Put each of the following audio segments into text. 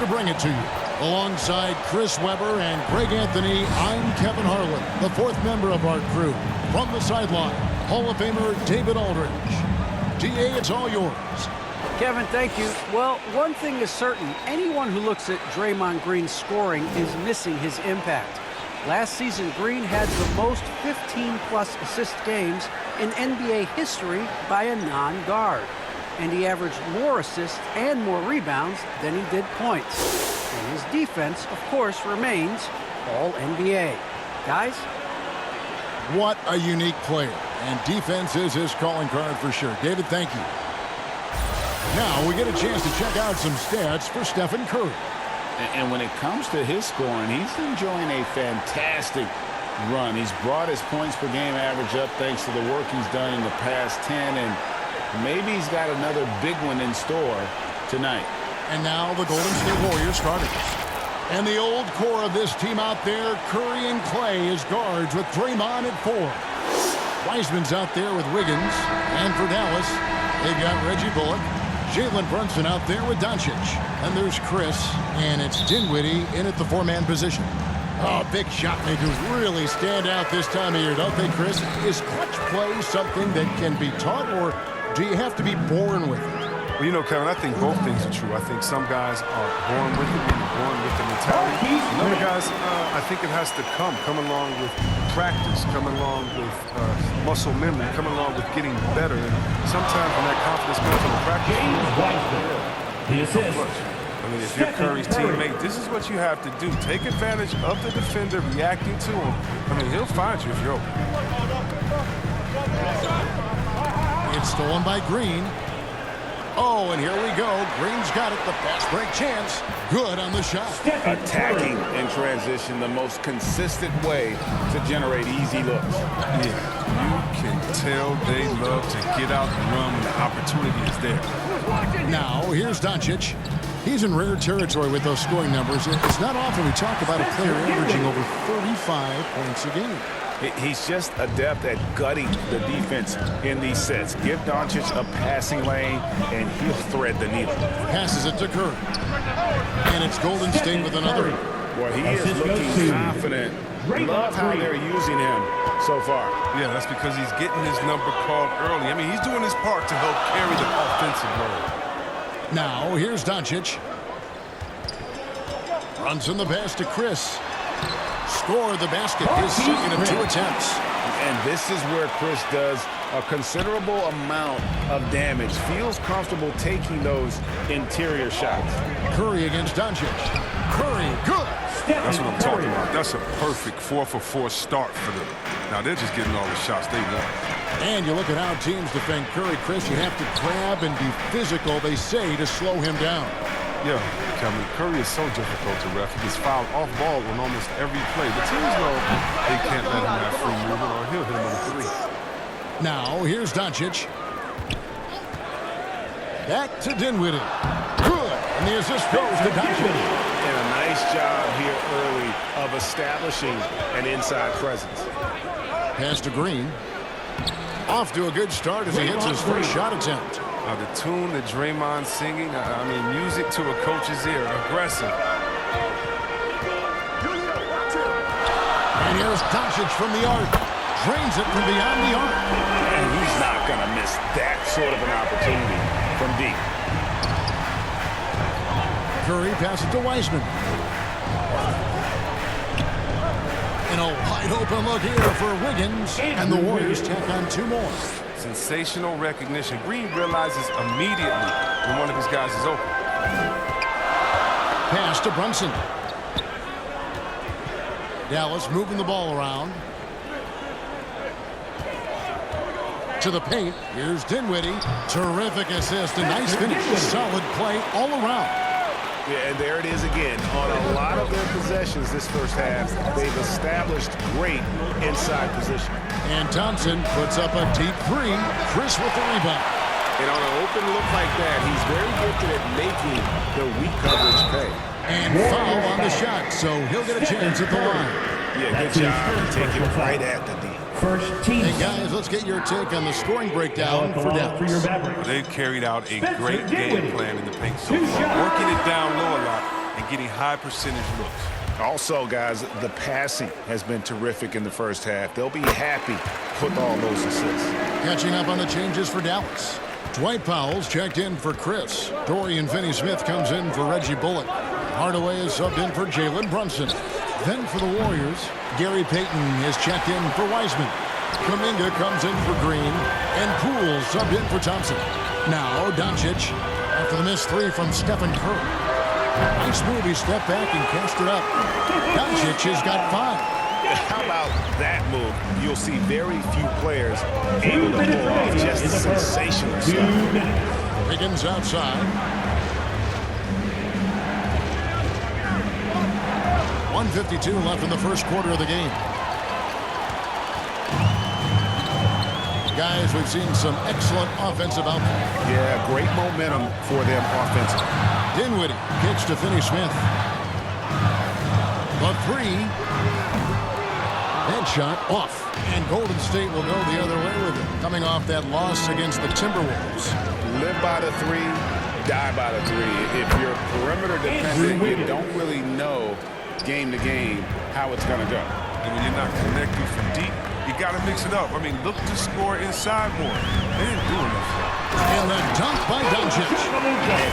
to bring it to you. Alongside Chris Webber and Greg Anthony, I'm Kevin Harlan, the fourth member of our crew. From the sideline, Hall of Famer David Aldridge. DA, it's all yours. Kevin, thank you. Well, one thing is certain. Anyone who looks at Draymond Green's scoring is missing his impact. Last season, Green had the most 15-plus assist games in NBA history by a non-guard. And he averaged more assists and more rebounds than he did points. And his defense, of course, remains all NBA. Guys? What a unique player. And defense is his calling card for sure. David, thank you. Now we get a chance to check out some stats for Stephen Curry. And when it comes to his scoring, he's enjoying a fantastic run. He's brought his points per game average up thanks to the work he's done in the past 10. And maybe he's got another big one in store tonight. And now the Golden State Warriors starters. And the old core of this team out there, Curry and Clay as guards with Draymond at 4. Wiseman's out there with Wiggins. And for Dallas, they've got Reggie Bullock. Jalen Brunson out there with Doncic. And there's Chris. And it's Dinwiddie in at the 4-man position. Oh, big shot makers really stand out this time of year, don't they, Chris? Is clutch play something that can be taught, or do you have to be born with it? Well, you know, Kevin, I think both things are true. I think some guys are born with it, meaning born with the mentality. And other guys, I think it has to come along with practice, come along with muscle memory, come along with getting better. And sometimes when that confidence comes from the practice, the assist. I mean, if you're Curry's teammate, this is what you have to do. Take advantage of the defender reacting to him. I mean, he'll find you if you're open. It's stolen by Green. Oh, and here we go. Green's got it. The fast break chance. Good on the shot. Attacking in transition, the most consistent way to generate easy looks. Yeah, you can tell they love to get out and run when the opportunity is there. Now, here's Doncic. He's in rare territory with those scoring numbers. It's not often we talk about a player averaging over 35 points a game. He's just adept at gutting the defense in these sets. Give Doncic a passing lane, and he'll thread the needle. Passes it to Curry. And it's Golden State with another. Well, he is looking confident. Love how they're using him so far. Yeah, that's because he's getting his number called early. I mean, he's doing his part to help carry the offensive load. Now, here's Doncic. Runs in the pass to Chris. Score the basket, his second of 2 attempts. And this is where Chris does a considerable amount of damage. Feels comfortable taking those interior shots. Curry against Doncic. Curry, good. That's what I'm talking about. That's a perfect 4-for-4 start for them. Now they're just getting all the shots they want. And you look at how teams defend Curry, Chris. You have to grab and be physical, they say, to slow him down. Yeah, Kevin, Curry is so difficult to ref. He gets fouled off ball on almost every play. The teams know they can't let him have free movement or he'll hit him with a 3. Now, here's Doncic. Back to Dinwiddie. Good. And the assist goes to Doncic. And a nice job here early of establishing an inside presence. Pass to Green. Off to a good start as he hits his first shot attempt. The tune that Draymond's singing, I mean, music to a coach's ear, aggressive. And here's Doncic from the arc. Drains it from beyond the arc. And he's not going to miss that sort of an opportunity from deep. Curry passes to Wiseman. And a wide open look here for Wiggins. And the Warriors tack on 2 more. Sensational recognition. Green realizes immediately when one of his guys is open. Pass to Brunson. Dallas moving the ball around. To the paint. Here's Dinwiddie. Terrific assist. A nice finish. Solid play all around. Yeah, and there it is again. On a lot of their possessions this first half, they've established great inside position. And Thompson puts up a deep 3. Chris with the rebound. And on an open look like that, he's very gifted at making the weak coverage pay. And foul on the shot, so he'll get a chance at the line. Yeah, good job. Take it right at the D. First team. Hey, guys, let's get your take on the scoring breakdown for Dallas. They've carried out a great game plan in the paint so far, working it down low a lot and high percentage looks. Also, guys, the passing has been terrific in the first half. They'll be happy with all those assists. Catching up on the changes for Dallas. Dwight Powell's checked in for Chris. Dorian Finney-Smith comes in for Reggie Bullock. Hardaway is subbed in for Jalen Brunson. Then for the Warriors, Gary Payton is checked in for Wiseman. Kuminga comes in for Green, and Poole subbed in for Thompson. Now Doncic, after the missed three from Stephen Curry. Nice move, he stepped back and cast it up. Doncic has got 5. How about that move? You'll see very few players able to pull off just sensational stuff. Wiggins outside. 1:52 left in the first quarter of the game. Guys, we've seen some excellent offensive output. Yeah, great momentum for them offensively. Dinwiddie kicks to Finney-Smith. The 3. Headshot off. And Golden State will go the other way with it, coming off that loss against the Timberwolves. Live by the 3, die by the 3. If you're perimeter dependent, you don't really know game to game how it's going to go. And when you're not connecting from deep, you got to mix it up. I mean, look to score inside more. They didn't do enough. And the dunk by Doncic.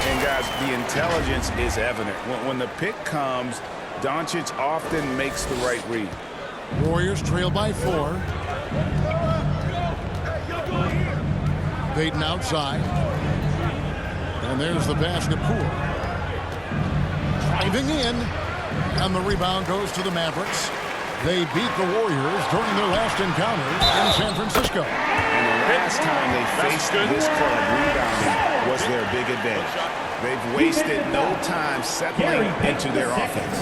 And guys, the intelligence is evident. When the pick comes, Doncic often makes the right read. Warriors trail by 4. Payton outside. And there's the pass to Poole. Driving in. And the rebound goes to the Mavericks. They beat the Warriors during their last encounter in San Francisco. And the last time they faced this club, rebounding was their big advantage. They've wasted no time settling into their offense.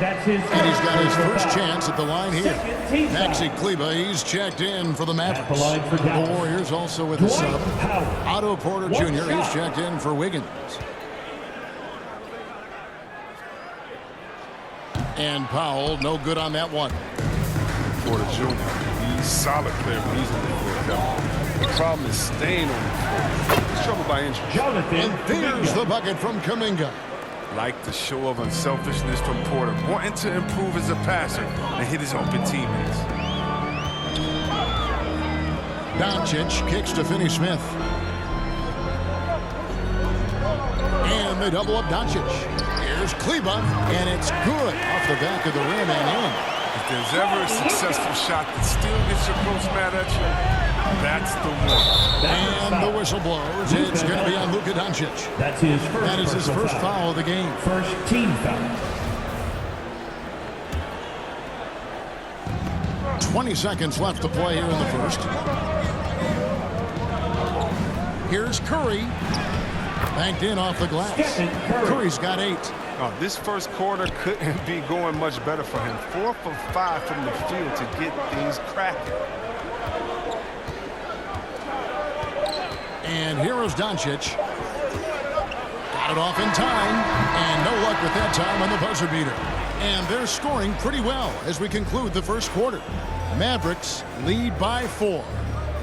And he's got his first chance at the line here. Maxi Kleba, he's checked in for the Mavericks. The Warriors also with a sub. Otto Porter Jr., he's checked in for Wiggins. And Powell, no good on that one. Porter Jr., he's a solid player when he's on the floor. The problem is staying on the floor. He's troubled by injury. And there's the bucket from Kuminga. Like the show of unselfishness from Porter, wanting to improve as a passer and hit his open teammates. Doncic kicks to Finney-Smith. And they double up Doncic. Here's Kleba, and it's good off the back of the rim and in. If there's ever a successful shot that still gets your coach mad at you, that's the one. And the whistle blows. It's going to be on Luka Doncic. That is his first foul of the game. First team foul. 20 seconds left to play here in the first. Here's Curry. Banked in off the glass. Curry's got 8. Oh, this first quarter couldn't be going much better for him. 4 for 5 from the field to get things cracking. And here is Doncic. Got it off in time. And no luck with that time on the buzzer beater. And they're scoring pretty well as we conclude the first quarter. Mavericks lead by 4.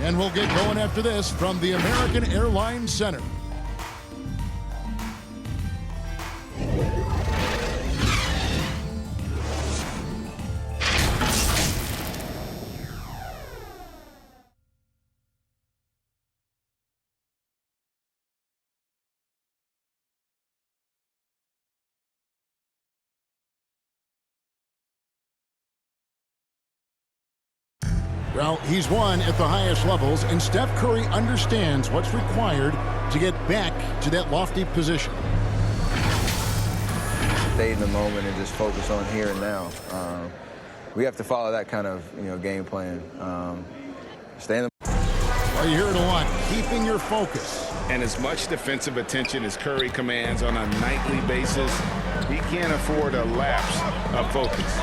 And we'll get going after this from the American Airlines Center. Well, he's won at the highest levels, and Steph Curry understands what's required to get back to that lofty position. Stay in the moment and just focus on here and now. We have to follow that kind of game plan. Stay in the. Well, you hear it a lot, keeping your focus. And as much defensive attention as Curry commands on a nightly basis, he can't afford a lapse of focus.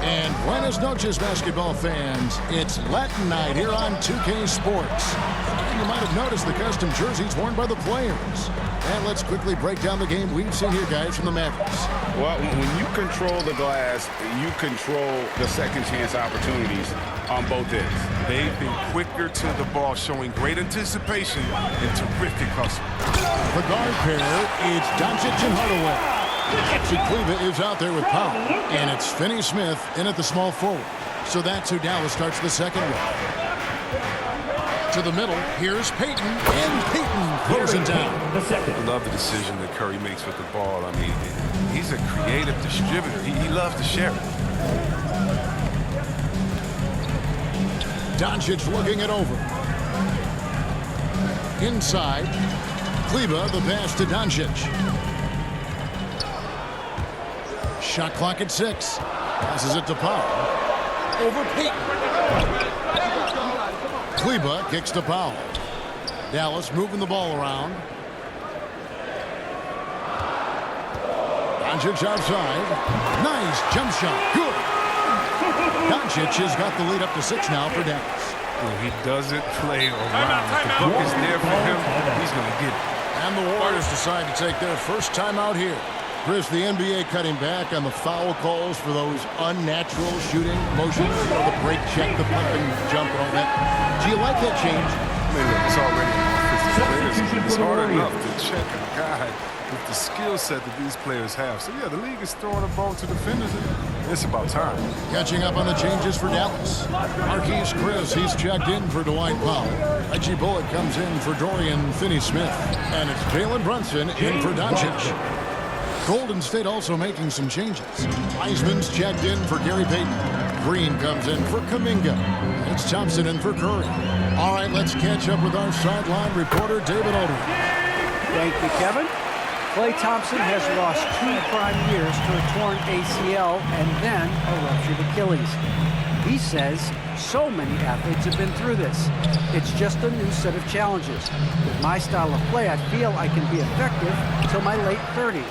And buenas noches, basketball fans. It's Latin night here on 2K Sports. And you might have noticed the custom jerseys worn by the players. And let's quickly break down the game we've seen here, guys, from the Mavericks. Well, when you control the glass, you control the second chance opportunities on both ends. They've been quicker to the ball, showing great anticipation and terrific hustle. The guard pair, it's Doncic and Hardaway. Kleba is out there with Powell, and it's Finney-Smith in at the small forward. So that's who Dallas starts the second with. To the middle, here's Payton, and Payton closing down. I love the decision that Curry makes with the ball. I mean, he's a creative distributor. He loves to share it. Doncic looking it over. Inside, Kleba, the pass to Doncic. Shot clock at 6. Passes it to Powell. Over Payton. Kleba kicks to Powell. Dallas moving the ball around. Doncic outside. Nice jump shot. Good. Doncic has got the lead up to 6 now for Dallas. Well, he doesn't play around. If the buck is there for him, he's going to get it. And the Warriors decide to take their first time out here. Chris, the NBA cutting back on the foul calls for those unnatural shooting motions, the break check, the pump and jump and all that. Do you like that change? I mean, look, it's already it's hard enough to check a guy with the skill set that these players have. So, yeah, the league is throwing a ball to defenders. It's about time. Catching up on the changes for Dallas. Marquise Chris, he's checked in for Dwight Powell. Reggie Bullock comes in for Dorian Finney-Smith. And it's Jalen Brunson in for Doncic. Golden State also making some changes. Wiseman's checked in for Gary Payton. Green comes in for Kuminga. It's Thompson in for Curry. All right, let's catch up with our sideline reporter, David Odom. Thank you, Kevin. Klay Thompson has lost 2 prime years to a torn ACL and then a ruptured Achilles. He says so many athletes have been through this. It's just a new set of challenges. With my style of play, I feel I can be effective until my late 30s.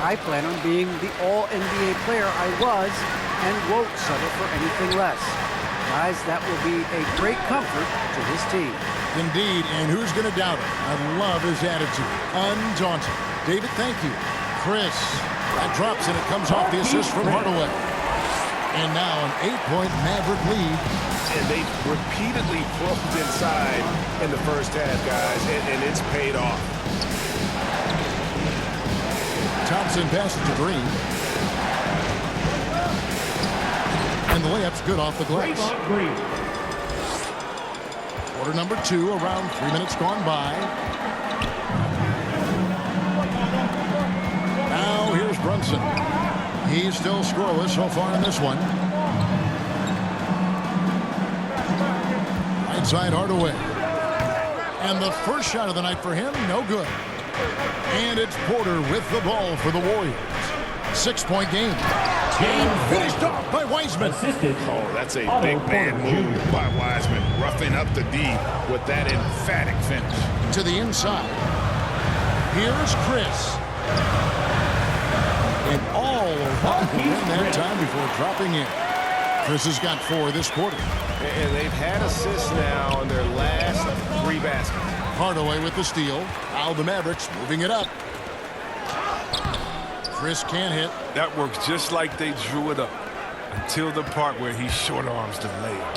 I plan on being the all-NBA player I was and won't settle for anything less. Guys, that will be a great comfort to his team. Indeed, and who's going to doubt it? I love his attitude. Undaunted. David, thank you. Chris, that drops and it comes off the assist from Hardaway. And now an 8-point Maverick lead. And they've repeatedly broke inside in the first half, guys, and it's paid off. Thompson passes to Green. And the layup's good off the glass. Quarter number 2, around 3 minutes gone by. Now here's Brunson. He's still scoreless so far in this one. Right side Hardaway. And the first shot of the night for him, no good. And it's Porter with the ball for the Warriors. 6-point game. Game finished off by Wiseman. Oh, that's a big man move by Wiseman. Roughing up the D with that emphatic finish. To the inside. Here's Chris. And all around the rim that time before dropping in. Chris has got 4 this quarter. And they've had assists now on their last 3 baskets. Hardaway with the steal. Now the Mavericks moving it up. Chris can't hit. That works just like they drew it up until the part where he short arms the layup.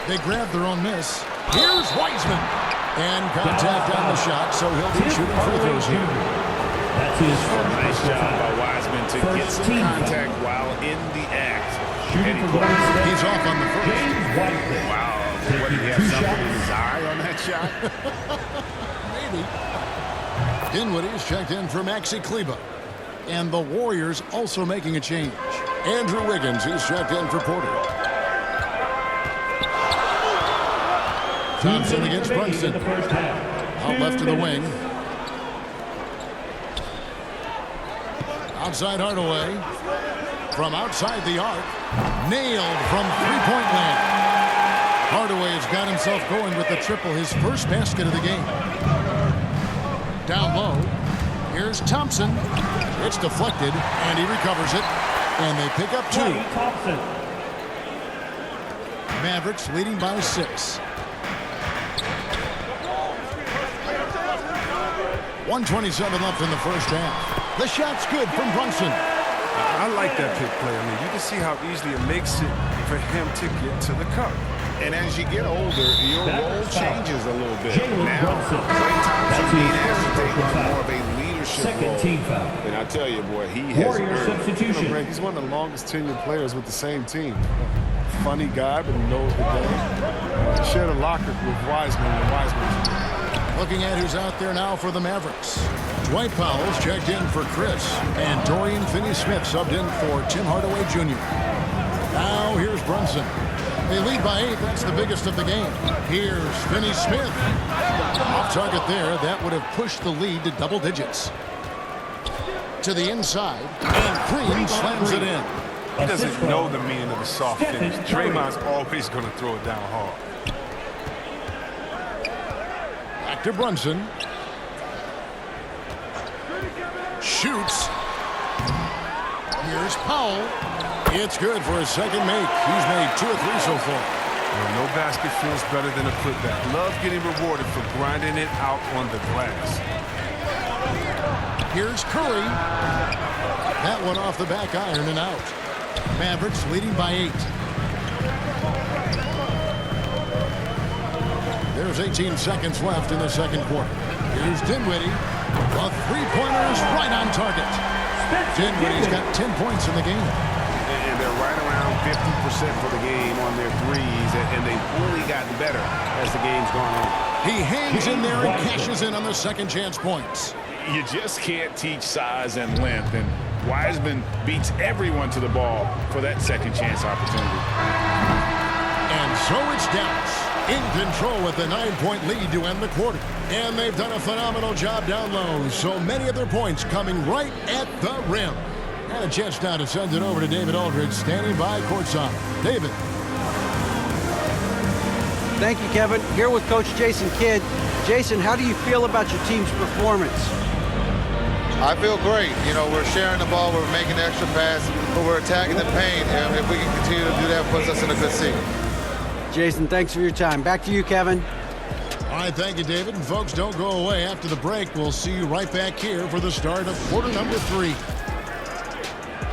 They grab their own miss. Here's Wiseman. And contact on the shot, so he'll be shooting free throws here. That's his first. Nice job by Wiseman to get some contact while in the act. He's off on the first. Wow. What, did he have something in his eye on that shot? Maybe. Dinwiddie's checked in for Maxi Kleba. And the Warriors also making a change. Andrew Wiggins, he's checked in for Porter. Thompson against Brunson. Out left to the wing. Outside Hardaway. From outside the arc. Nailed from three-point land. Hardaway has got himself going with the triple, his first basket of the game. Down low. Here's Thompson. It's deflected, and he recovers it. And they pick up 2. Clay Thompson. Mavericks leading by 6. 1:27 left in the first half. The shot's good from Brunson. I like that pick play. I mean, you can see how easily it makes it for him to get to the cup. And as you get older, your role changes a little bit. Now, Klay That's Thompson his has to take on foul. more of a leadership Second role. team foul. And I tell you, boy, he has Warrior earned it. substitution. Ray, he's one of the longest tenured players with the same team. Funny guy, but he knows the game. Shared a locker with Wiseman when Wiseman was there. Looking at who's out there now for the Mavericks. Dwight Powell's checked in for Chris, and Dorian Finney-Smith subbed in for Tim Hardaway Jr. Now here's Brunson. They lead by 8. That's the biggest of the game. Here's Finney-Smith. Off target there. That would have pushed the lead to double digits. To the inside, and Green slams it in. He doesn't know the meaning of a soft finish. Draymond's always going to throw it down hard. Back to Brunson. Shoots. Here's Powell. It's good for his second make. He's made 2 or 3 so far. Well, no basket feels better than a putback. Love getting rewarded for grinding it out on the glass. Here's Curry. That one off the back iron and out. Mavericks leading by 8. There's 18 seconds left in the second quarter. Here's Dinwiddie. A three-pointer is right on target. Dinwiddie's got 10 points in the game. And they're right around 50% for the game on their threes, and they've only gotten better as the game's gone on. He hangs in there and cashes in on the second chance points. You just can't teach size and length, and Wiseman beats everyone to the ball for that second chance opportunity. And so it's Dallas in control with the 9-point lead to end the quarter. And they've done a phenomenal job down low, so many of their points coming right at the rim. And a chance now to send it over to David Aldridge, standing by courtside. David. Thank you, Kevin. Here with Coach Jason Kidd. Jason, how do you feel about your team's performance? I feel great. You know, we're sharing the ball, we're making the extra pass, but we're attacking the paint. And if we can continue to do that, it puts us in a good seat. Jason, thanks for your time. Back to you, Kevin. All right, thank you, David. And folks, don't go away. After the break, we'll see you right back here for the start of quarter number 3.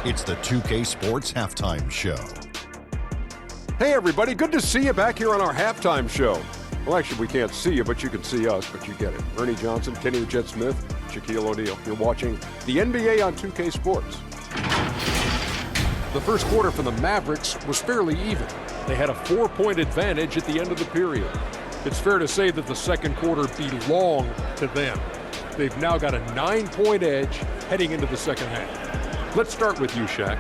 It's the 2K Sports Halftime Show. Hey, everybody. Good to see you back here on our halftime show. Well, actually, we can't see you, but you can see us, but you get it. Ernie Johnson, Kenny the Jet Smith, Shaquille O'Neal. You're watching the NBA on 2K Sports. The first quarter for the Mavericks was fairly even. They had a 4-point advantage at the end of the period. It's fair to say that the second quarter belonged to them. They've now got a 9-point edge heading into the second half. Let's start with you, Shaq.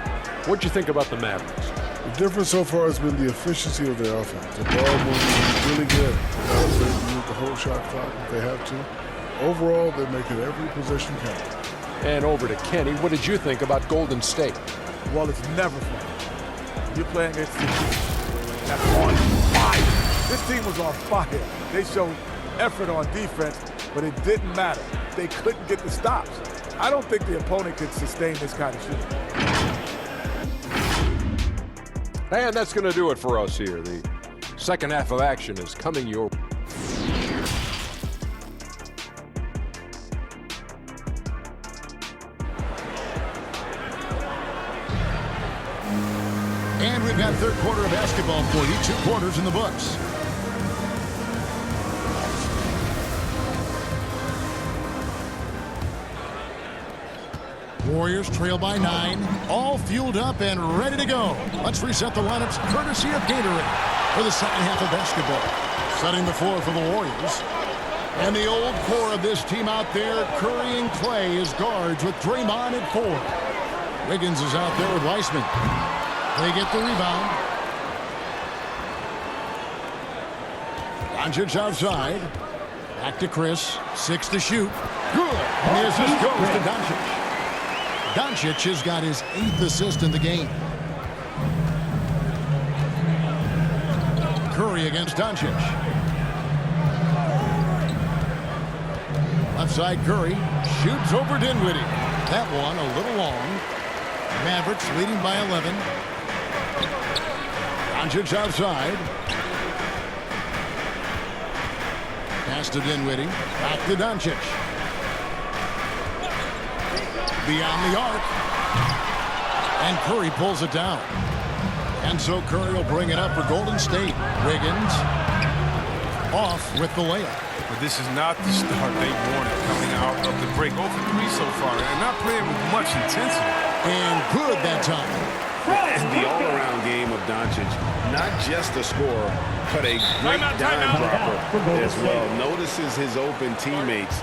What'd you think about the Mavericks? The difference so far has been the efficiency of their offense. The ball moving really good. They use the whole shot clock if they have to. Overall, they're making every possession count. And over to Kenny. What did you think about Golden State? Well, it's never fun. You're playing against a team that's on fire. This team was on fire. They showed effort on defense, but it didn't matter. They couldn't get the stops. I don't think the opponent could sustain this kind of shooting. And that's going to do it for us here. The second half of action is coming your way. And we've got third quarter of basketball for you. 2 quarters in the books. Warriors trail by 9, all fueled up and ready to go. Let's reset the lineups courtesy of Gatorade for the second half of basketball. Setting the floor for the Warriors. And the old core of this team out there, Curry and Clay as guards with Draymond at 4. Wiggins is out there with Weissman. They get the rebound. Doncic outside. Back to Chris. 6 to shoot. Good. And the assist goes to Doncic. Doncic has got his 8th assist in the game. Curry against Doncic. Left side Curry shoots over Dinwiddie. That one a little long. Mavericks leading by 11. Doncic outside. Pass to Dinwiddie. Back to Doncic. Beyond the arc. And Curry pulls it down. And so Curry will bring it up for Golden State. Wiggins off with the layup. But this is not the start they wanted coming out of the break. 0 for 3 so far, and not playing with much intensity. And good that time. And the all-around game of Doncic, not just a scorer, but a great dime dropper as well. Notices his open teammates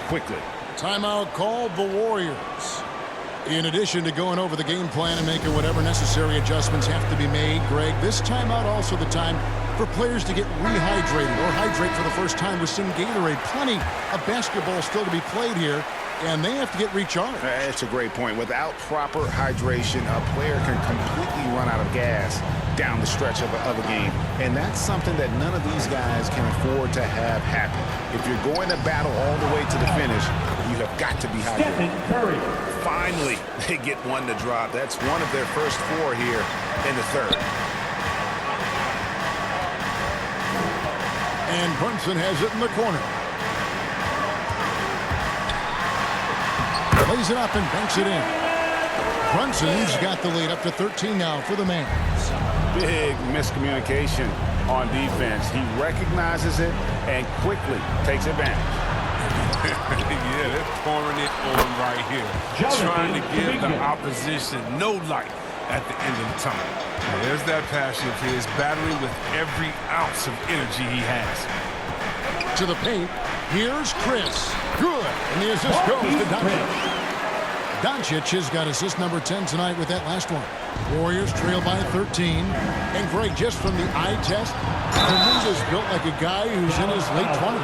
quickly. Timeout called the Warriors. In addition to going over the game plan and making whatever necessary adjustments have to be made, Greg, this timeout also the time for players to get rehydrated or hydrate for the first time with some Gatorade. Plenty of basketball still to be played here, and they have to get recharged. That's a great point. Without proper hydration, a player can completely run out of gas down the stretch of a game. And that's something that none of these guys can afford to have happen. If you're going to battle all the way to the finish, you have got to be hydrated. Finally, they get one to drop. That's one of their first 4 here in the third. And Brunson has it in the corner. Lays it up and banks it in. Brunson's got the lead up to 13 now for the Mavs. Big miscommunication on defense. He recognizes it and quickly takes advantage. Yeah, they're pouring it on right here. Trying to give the opposition no light at the end of the tunnel. There's that passion of his, battling with every ounce of energy he has. To the paint. Here's Chris. Good. And the assist goes to Doncic. Doncic has got assist number 10 tonight with that last one. Warriors trail by 13. And Greg, just from the eye test, Dominguez built like a guy who's in his late 20s.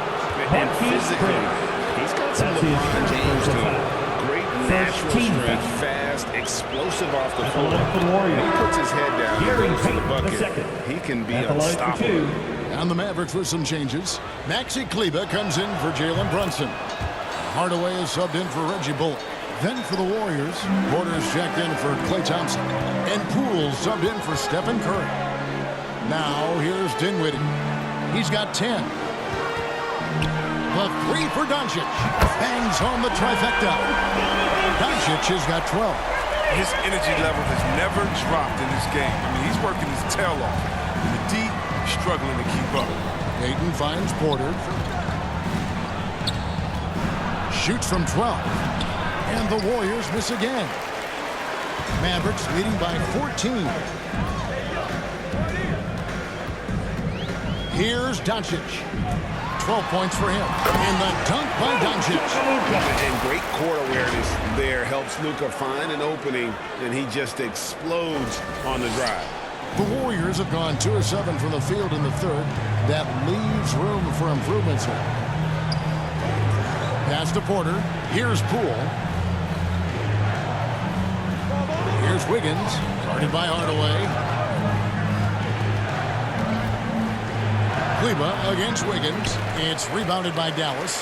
And physically, he's got some LeBron James to him. Great natural strength, fast, explosive off the floor. When he puts his head down and goes to the bucket, he can be unstoppable. And the Mavericks with some changes. Maxi Kleber comes in for Jalen Brunson. Hardaway is subbed in for Reggie Bullock. Then for the Warriors, Porter's checked in for Klay Thompson. And Poole subbed in for Stephen Curry. Now here's Dinwiddie. He's got 10. The 3 for Doncic. Bangs home the trifecta. Doncic has got 12. His energy level has never dropped in this game. I mean, he's working his tail off. In the deep, struggling to keep up. Payton finds Porter. Shoots from 12. And the Warriors miss again. Mavericks leading by 14. Here's Doncic. 12 points for him. And the dunk by Doncic. And great court awareness there helps Luka find an opening, and he just explodes on the drive. The Warriors have gone 2 of 7 from the field in the third. That leaves room for improvements here. Pass to Porter. Here's Poole. Here's Wiggins. Guarded by Hardaway. Kleber against Wiggins. It's rebounded by Dallas.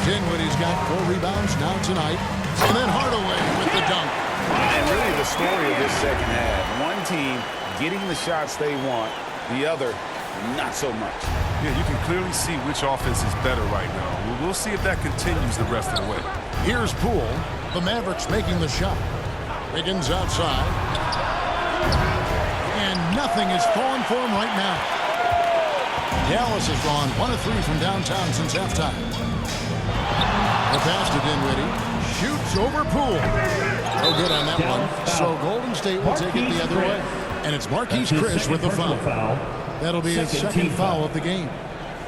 Dinwiddie's got 4 rebounds now tonight. And then Hardaway with the dunk. And really the story of this second half. One team getting the shots they want, the other not so much. Yeah, you can clearly see which offense is better right now. We'll see if that continues the rest of the way. Here's Poole. The Mavericks making the shot. Wiggins outside. And nothing is falling for him right now. Dallas has gone 1 of 3 from downtown since halftime. The pass to Dinwiddie. Shoots over Poole. No good on that one. So Golden State will take it the other way. And it's Marquise Chris with the foul. That'll be his second foul of the game.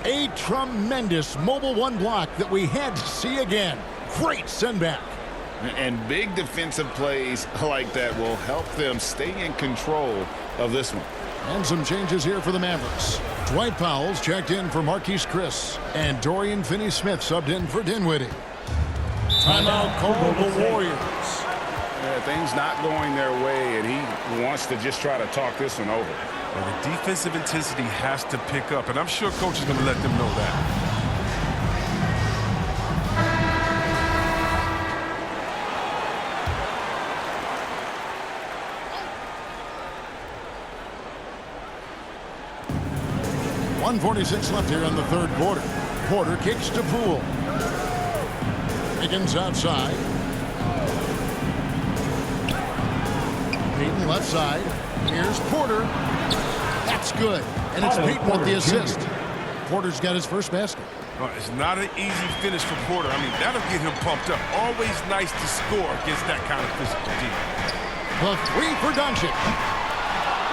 A tremendous mobile 1 block that we had to see again. Great sendback. And big defensive plays like that will help them stay in control of this one. And some changes here for the Mavericks. Dwight Powell's checked in for Marquise Chris. And Dorian Finney-Smith subbed in for Dinwiddie. Timeout called the Warriors. Yeah, things not going their way, and he wants to just try to talk this one over. Well, the defensive intensity has to pick up, and I'm sure coach is going to let them know that. 1:46 left here in the third quarter. Porter kicks to Poole. Higgins outside. Payton left side. Here's Porter. That's good. And it's Payton with the assist. Porter's got his first basket. It's not an easy finish for Porter. I mean, that'll get him pumped up. Always nice to score against that kind of physical team. The three for Doncic.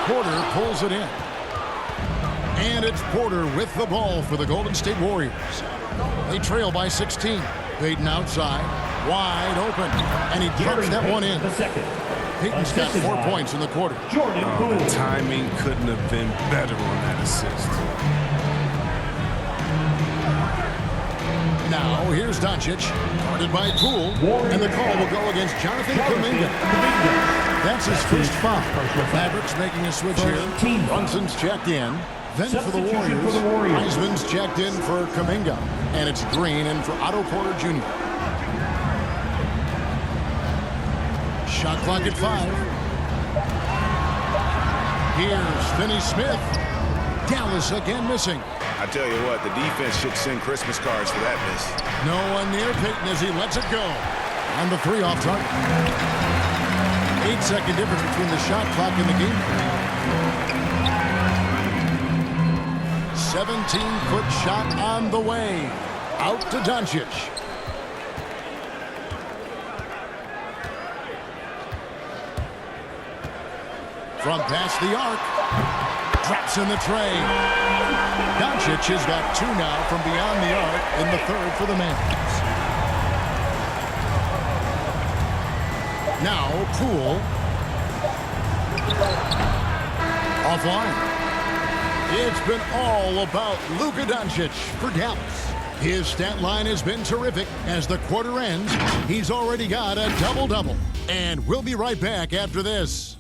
Porter pulls it in. And it's Porter with the ball for the Golden State Warriors. They trail by 16. Payton outside, wide open, and he drops that one in. Payton's got 4 points in the quarter. The timing couldn't have been better on that assist. Now, here's Doncic, guarded by Poole, and the call will go against Jonathan Kuminga. That's his first foul. Mavericks making a switch here. Brunson's checked in. Then for the Warriors, Wiseman's checked in for Kuminga, and it's Green in for Otto Porter Jr. Shot clock at 5. Here's Finney-Smith. Dallas again missing. I tell you what, the defense should send Christmas cards for that miss. No one near Payton as he lets it go. And the 3 off target. 8-second difference between the shot clock and the game. 17-foot shot on the way. Out to Doncic. From past the arc. Drops in the tray. Doncic has got 2 now from beyond the arc in the third for the Mavs. Now Poole. Offline. It's been all about Luka Doncic for Dallas. His stat line has been terrific. As the quarter ends, he's already got a double-double. And we'll be right back after this.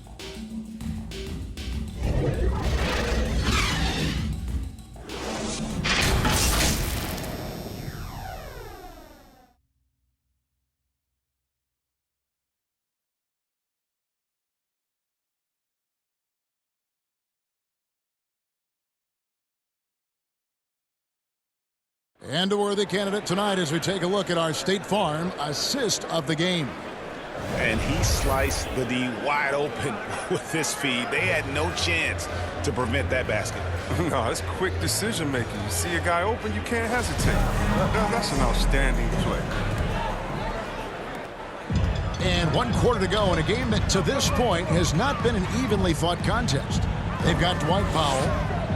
And a worthy candidate tonight as we take a look at our State Farm assist of the game. And he sliced the D wide open with this feed. They had no chance to prevent that basket. No, it's quick decision making. You see a guy open, you can't hesitate. That's an outstanding play. And 1 quarter to go in a game that to this point has not been an evenly fought contest. They've got Dwight Powell,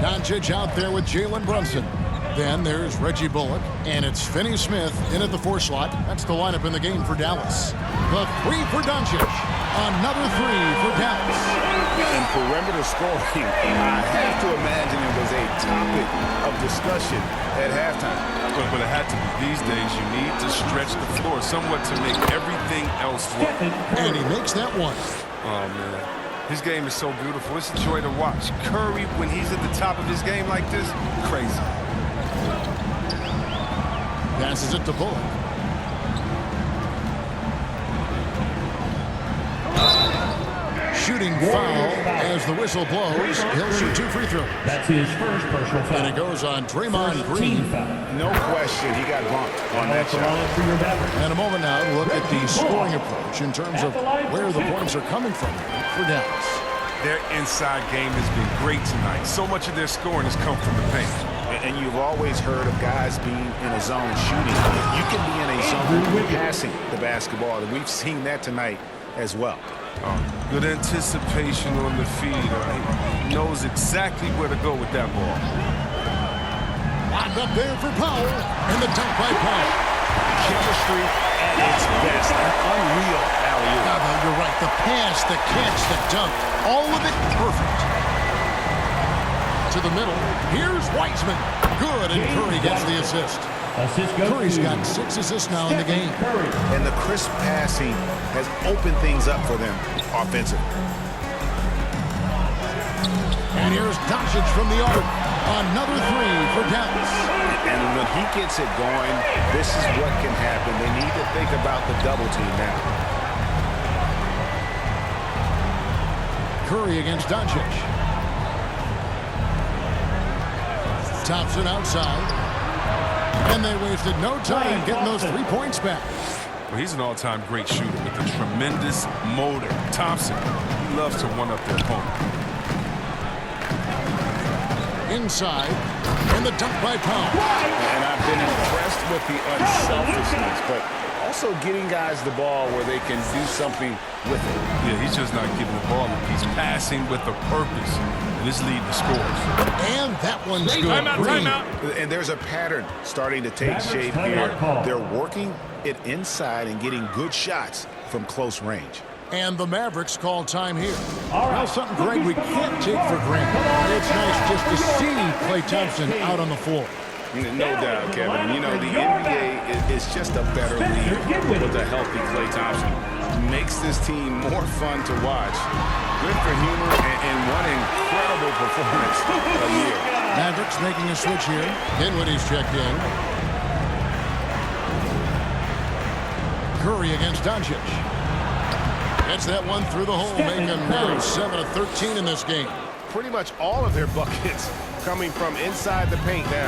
Doncic out there with Jalen Brunson. Then there's Reggie Bullock, and it's Finney-Smith in at the 4 slot. That's the lineup in the game for Dallas. The 3 for Doncic. Another 3 for Dallas. And perimeter scoring, I have to imagine it was a topic of discussion at halftime. But it had to be. These days, you need to stretch the floor somewhat to make everything else work. And he makes that one. Oh, man. His game is so beautiful. It's a joy to watch. Curry, when he's at the top of his game like this, crazy. Passes it to Bullock. Shooting foul as the whistle blows. He'll shoot 2 free throws. That's his first personal foul. And it goes on Draymond Green. No question, he got bumped on that shot. And a moment now to look at the scoring approach in terms of where the points are coming from for Dallas. Their inside game has been great tonight. So much of their scoring has come from the paint. And you've always heard of guys being in a zone shooting. You can be in a zone passing the basketball, and we've seen that tonight as well. Good anticipation on the feed. He knows exactly where to go with that ball. Locked up there for Powell, and the dunk by Powell. Chemistry at its best. An unreal alley-oop. You're right. The pass, the catch, the dunk, all of it perfect. To the middle. Here's Wiseman. Good, and Curry gets the assist. Curry's got 6 assists now in the game. And the crisp passing has opened things up for them offensively. And here's Doncic from the arc. Another 3 for Dallas. And when he gets it going, this is what can happen. They need to think about the double team now. Curry against Doncic. Thompson outside. And they wasted no time getting those 3 points back. Well, he's an all-time great shooter with a tremendous motor. Thompson, he loves to one-up their opponent. Inside, and the dunk by Powell. And I've been impressed with the unselfishness, but also getting guys the ball where they can do something with it. Yeah, he's just not giving the ball up. He's passing with a purpose, and this lead to scores. And that one's good. Timeout. And there's a pattern starting to take shape here. They're working it inside and getting good shots from close range. And the Mavericks call time here. Now something, Greg, we can't take for granted. It's nice just to see Klay Thompson out on the floor. No doubt, Kevin. You know, the NBA is just a better league with a healthy Klay Thompson. Makes this team more fun to watch. Good for humor and one incredible performance a year. Mavericks making a switch here. Dinwiddie's checked in. Curry against Doncic. Gets that one through the hole, making them now 7 of 13 in this game. Pretty much all of their buckets coming from inside the paint now.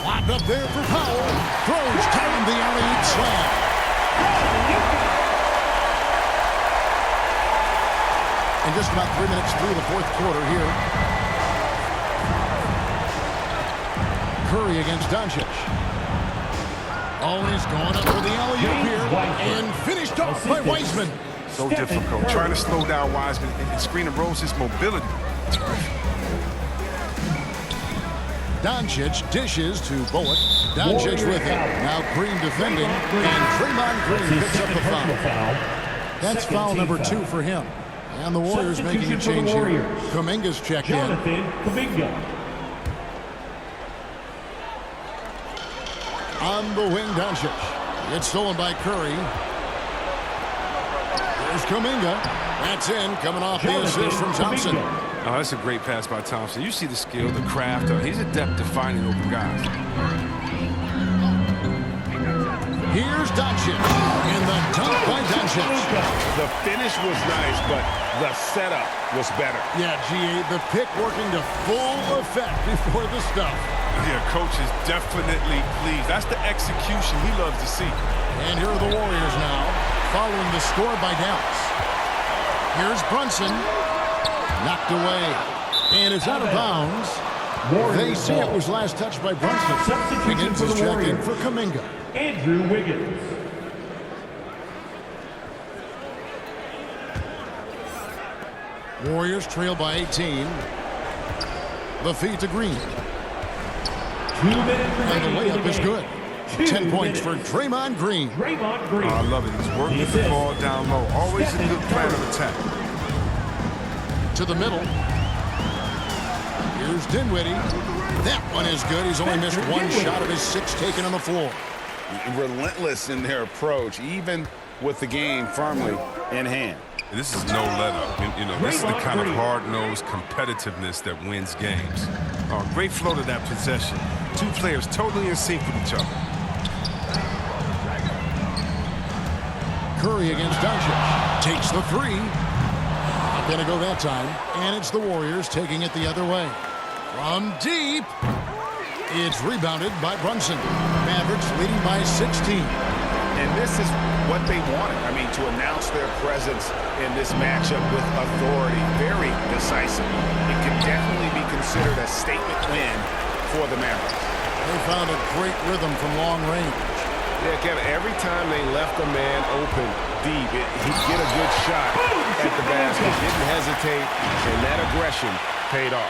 Lobbed up there for Powell. Throws down the alley-oop slam. And just about 3 minutes through the fourth quarter here. Curry against Doncic. Always going up for the alley-oop here. And finished off by Wiseman. So difficult. Trying to slow down Wiseman and screen and rolls his mobility. Doncic dishes to Bullock. Doncic with it. Now Green defending. And Draymond Green picks up the foul. That's foul number 2 for him. And the Warriors making a change here. Kuminga's checked in. On the wing, Doncic. It's stolen by Curry. There's Kuminga. That's in, coming off the assist from Thompson. Oh, that's a great pass by Thompson. You see the skill, the craft. He's adept at finding open guys. Here's Doncic. And the dunk by Doncic. The finish was nice, but the setup was better. Yeah, G.A., the pick working to full effect before the stuff. Yeah, coach is definitely pleased. That's the execution he loves to see. And here are the Warriors now, following the score by Dallas. Here's Brunson. Knocked away. And it's out of bounds. They say it was last touched by Brunson. Wiggins is checked in for Kuminga. Andrew Wiggins. Warriors trail by 18. The feed to Green. 2 minutes And the layup is good. 10 points for Draymond Green. Oh, I love it. He's working the ball down low. Always a good plan of attack. To the middle. Here's Dinwiddie. That one is good. He's only missed one shot of his 6 taken on the floor. Relentless in their approach, even with the game firmly in hand. This is no let-up. You know, this is the kind of hard-nosed competitiveness that wins games. Great flow to that possession. 2 players totally in sync with each other. Curry against Doncic. Takes the 3. Not going to go that time. And it's the Warriors taking it the other way. From deep. It's rebounded by Brunson. Mavericks leading by 16. And this is what they wanted. I mean, to announce their presence in this matchup with authority. Very decisive. It can definitely be considered a statement win for the Mavericks. They found a great rhythm from long range. Yeah, Kevin, every time they left a man open deep, he'd get a good shot at the basket. Didn't hesitate, and that aggression paid off.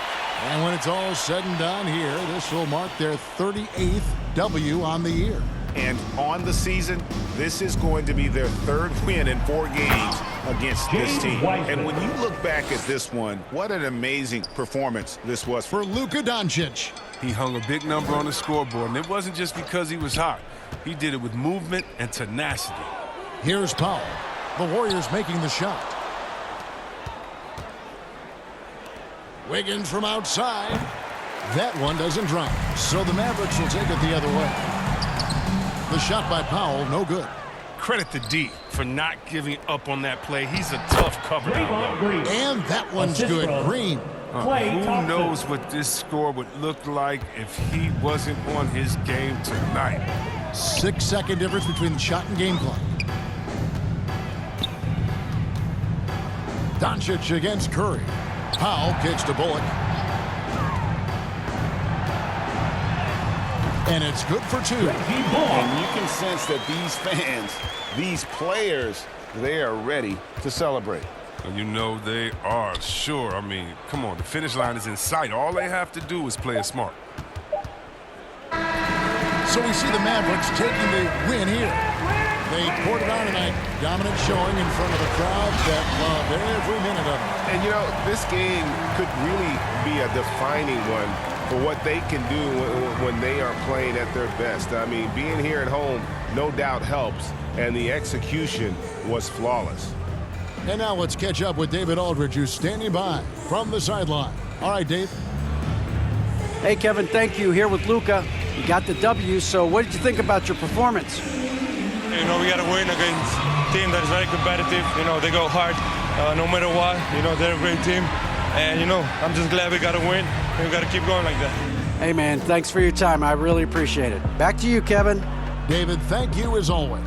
And when it's all said and done here, this will mark their 38th W on the year. And on the season, this is going to be their 3rd win in 4 games against this team. And when you look back at this one, what an amazing performance this was for Luka Doncic. He hung a big number on the scoreboard, and it wasn't just because he was hot. He did it with movement and tenacity. Here's Powell. The Warriors making the shot. Wiggins from outside. That one doesn't drop. So the Mavericks will take it the other way. The shot by Powell, no good. Credit to D for not giving up on that play. He's a tough cover down low. And that one's good. Green Who knows what this score would look like if he wasn't on his game tonight? 6-second difference between the shot and game clock. Doncic against Curry. Powell kicks to Bullock. And it's good for 2. And you can sense that these fans, these players, they are ready to celebrate. You know they are, sure. I mean, come on, the finish line is in sight. All they have to do is play it smart. So we see the Mavericks taking the win here. They poured it on tonight. Dominant showing in front of a crowd that loved every minute of it. And, you know, this game could really be a defining one for what they can do when they are playing at their best. I mean, being here at home no doubt helps, and the execution was flawless. And now let's catch up with David Aldridge, who's standing by from the sideline. All right, Dave. Hey, Kevin, thank you. Here with Luka. You got the W, so what did you think about your performance? You know, we got to win against a team that is very competitive. You know, they go hard no matter what. You know, they're a great team. And, you know, I'm just glad we got to win. And we got to keep going like that. Hey, man, thanks for your time. I really appreciate it. Back to you, Kevin. David, thank you as always.